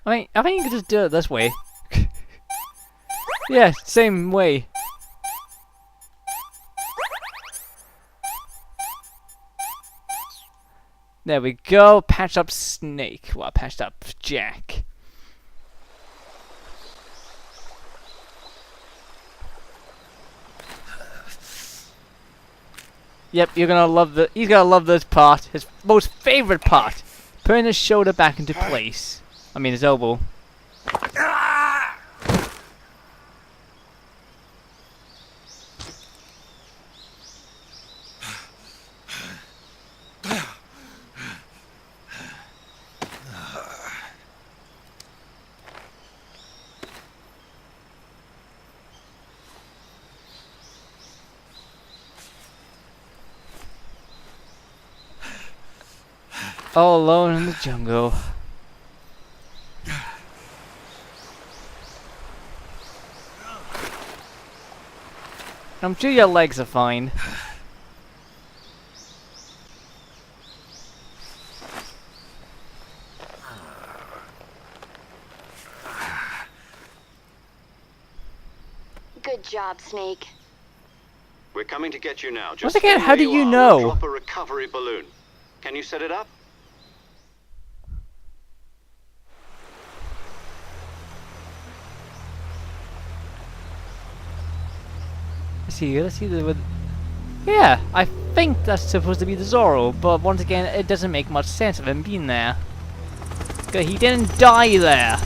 I think you could just do it this way. Yeah, same way. There we go. Patched up Snake. Well, patched up Jack. Yep, you're gonna love he's gonna love this part. His most favorite part. Putting his shoulder back into place. I mean his elbow. All alone in the jungle. I'm sure your legs are fine. Good job, Snake. We're coming to get you now. Once again, how do you know? We'll drop a recovery balloon. Can you set it up? Let's see the... Yeah, I think that's supposed to be the Zorro, but once again, it doesn't make much sense of him being there. Because he didn't die there.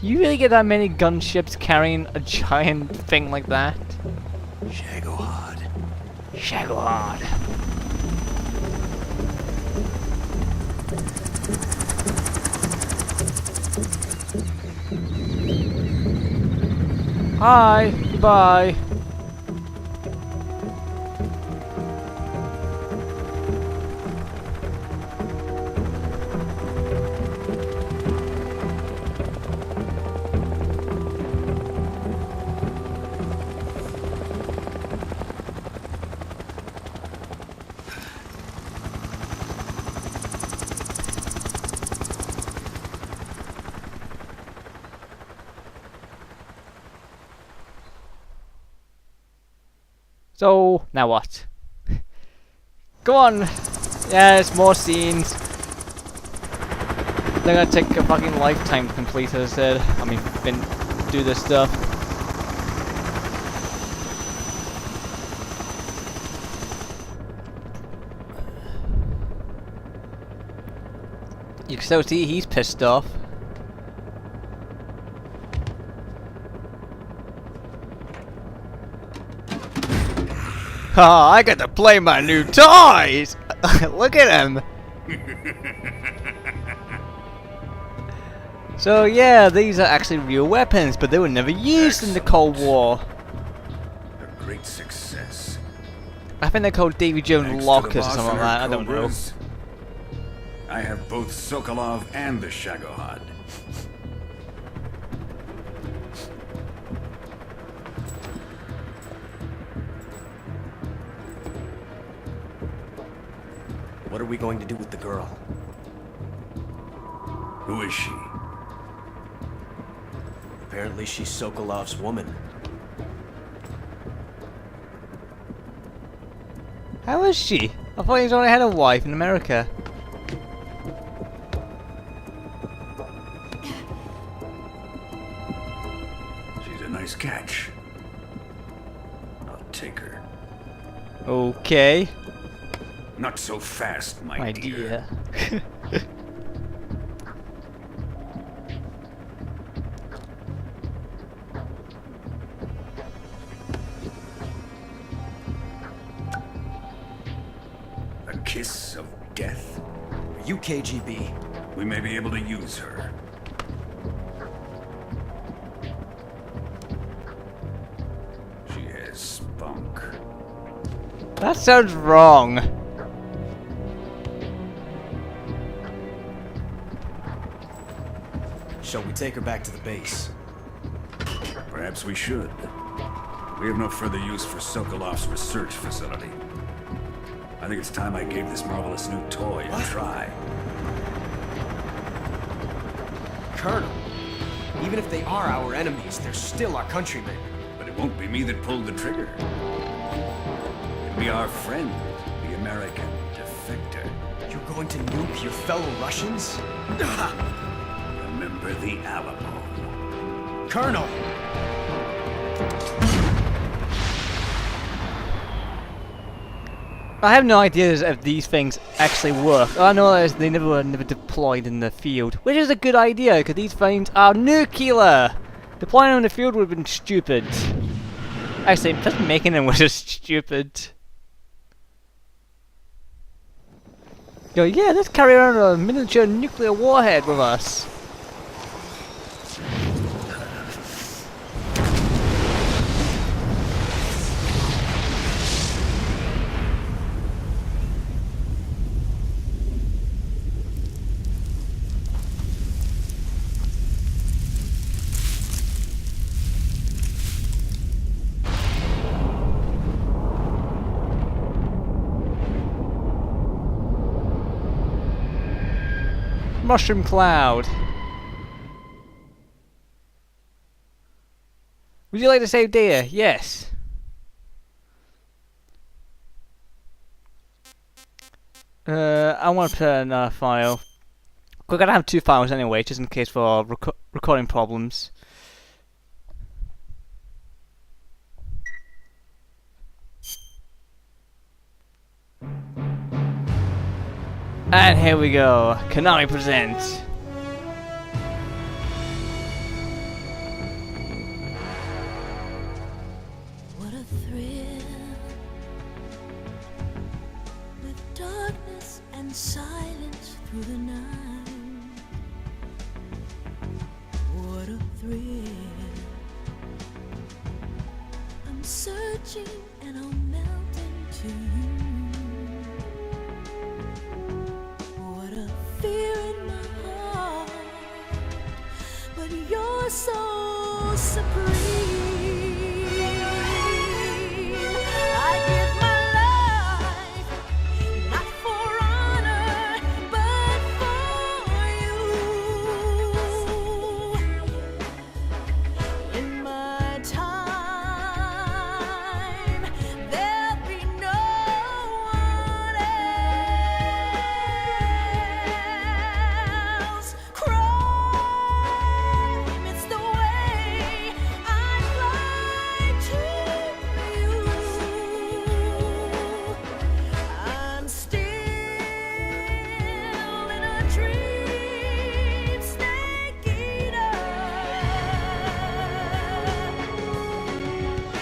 You really get that many gunships carrying a giant thing like that? Shagohod. Shagohod. Hi, goodbye. So, now what? Go on! Yes, more scenes. They're gonna take a fucking lifetime to complete, as I said. I mean, do this stuff. You can still see he's pissed off. Oh, I get to play my new toys! Look at him! So yeah, these are actually real weapons, but they were never used in the Cold War. A great success. I think they're called Davy Jones Thanks to the lockers or boss something and like her that, I don't know. cobras, I have both Sokolov and the Shagohod. What are we going to do with the girl? Who is she? Apparently she's Sokolov's woman. How is she? I thought he's only had a wife in America. She's a nice catch. I'll take her. Okay. Not so fast, my, My dear. dear. A kiss of death? Are you KGB? We may be able to use her. She has spunk. That sounds wrong. Shall we take her back to the base? Perhaps we should. We have no further use for Sokolov's research facility. I think it's time I gave this marvelous new toy a try. Colonel, even if they are our enemies, they're still our countrymen. But it won't be me that pulled the trigger. It'll be our friend, the American defector. You're going to nuke your fellow Russians? Remember the Alamo. Colonel! I have no idea if these things actually work. All I know is they were never deployed in the field, which is a good idea because these things are nuclear. Deploying them in the field would have been stupid. Actually, just making them was just stupid. Yo, yeah, let's carry around a miniature nuclear warhead with us. Mushroom cloud. Would you like to save data? Yes. I want to put in a file. We're gonna have 2 files anyway, just in case for recording problems. And here we go. Konami presents. What a thrill, with darkness and silence through the night. What a thrill, I'm searching and I'll melt into you. What a fear in my heart, but you're so supreme. I give my life, not for honor, but for you. In my time, there'll be no one else. Crime, it's the way I fly to you. I'm still in a dream, snake eater.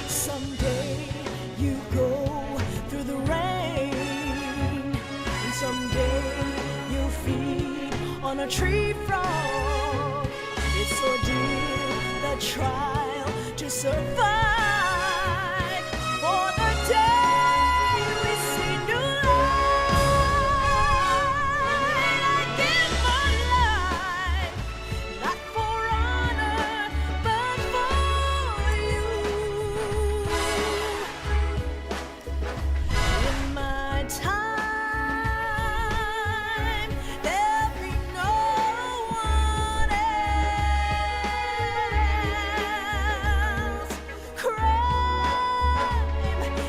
Someday you go through the rain, and someday you'll feed on a tree frog. It's ordeal, the trial to survive. For the day we see new light, I give my life, not for honor, but for you. In my time, there'll be no one else. Crime,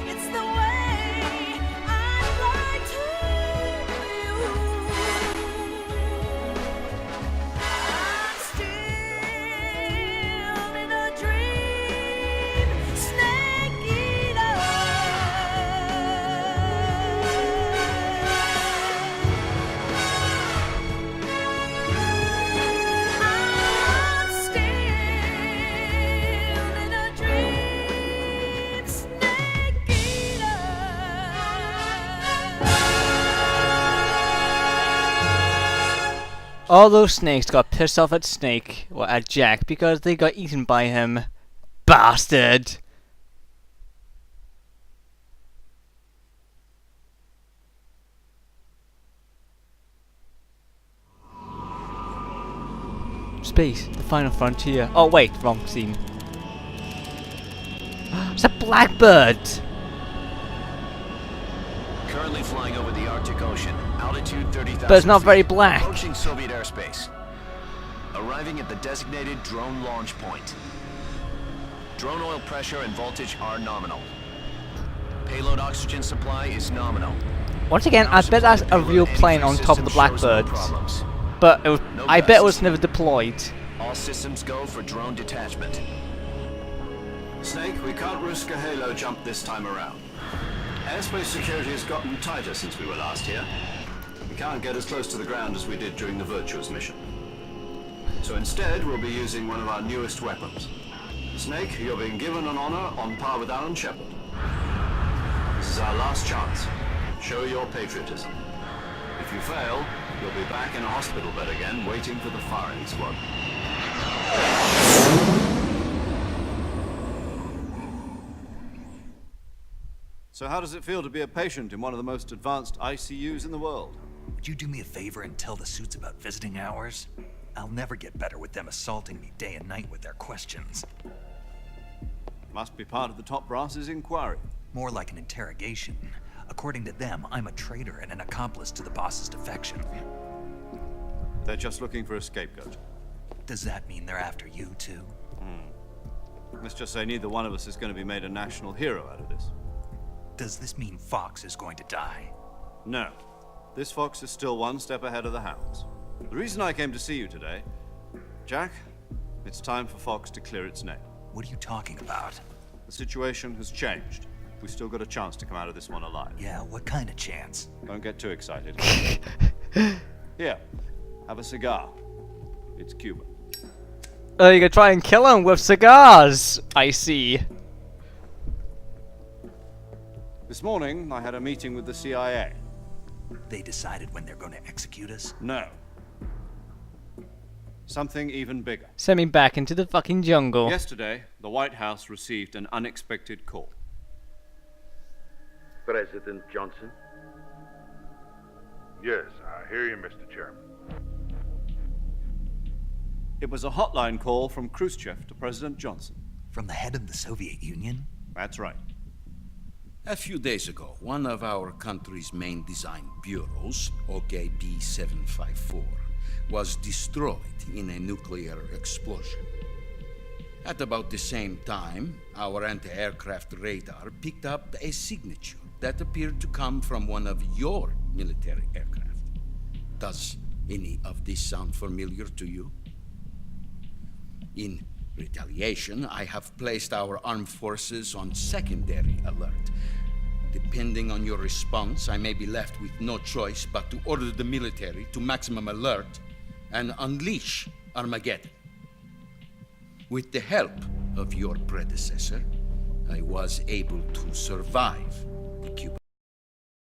it's the way I fly to you. I'm still in a dream, snake eater. I'm still in a dream, snake eater. All those snakes got pissed off at Snake, or at Jack, because they got eaten by him. Bastard! Space, the final frontier. Oh wait, wrong scene. It's a blackbird! Currently flying over the Arctic Ocean, altitude 30,000 But it's not very feet, black. approaching Soviet airspace. Arriving at the designated drone launch point. Drone oil pressure and voltage are nominal. Payload oxygen supply is nominal. Once again, I bet that's a real plane on top of the Blackbirds. But it was, I bet it was never deployed. All systems go for drone detachment. Snake, we can't risk a halo jump this time around. Airspace security has gotten tighter since we were last here. We can't get as close to the ground as we did during the Virtuous mission. So instead, we'll be using one of our newest weapons. Snake, you're being given an honor on par with Alan Shepard. This is our last chance. Show your patriotism. If you fail, you'll be back in a hospital bed again, waiting for the firing squad. So how does it feel to be a patient in one of the most advanced ICUs in the world? Would you do me a favor and tell the suits about visiting hours? I'll never get better with them assaulting me day and night with their questions. Must be part of the top brass's inquiry. More like an interrogation. According to them, I'm a traitor and an accomplice to the boss's defection. They're just looking for a scapegoat. Does that mean they're after you too? Let's just say neither one of us is going to be made a national hero out of this. Does this mean Fox is going to die? No. This fox is still one step ahead of the hounds. The reason I came to see you today, Jack, it's time for Fox to clear its name. What are you talking about? The situation has changed. We've still got a chance to come out of this one alive. Yeah, what kind of chance? Don't get too excited. Here, have a cigar. It's Cuban. Oh, you're gonna try and kill him with cigars! I see. This morning, I had a meeting with the CIA. They decided when they're going to execute us? No. Something even bigger. Send me back into the fucking jungle. Yesterday, the White House received an unexpected call. President Johnson? Yes, I hear you, Mr. Chairman. It was a hotline call from Khrushchev to President Johnson. From the head of the Soviet Union? That's right. A few days ago, one of our country's main design bureaus, OKB 754, was destroyed in a nuclear explosion. At about the same time, our anti-aircraft radar picked up a signature that appeared to come from one of your military aircraft. Does any of this sound familiar to you? In retaliation, I have placed our armed forces on secondary alert. Depending on your response, I may be left with no choice but to order the military to maximum alert and unleash Armageddon. With the help of your predecessor, I was able to survive the Cuban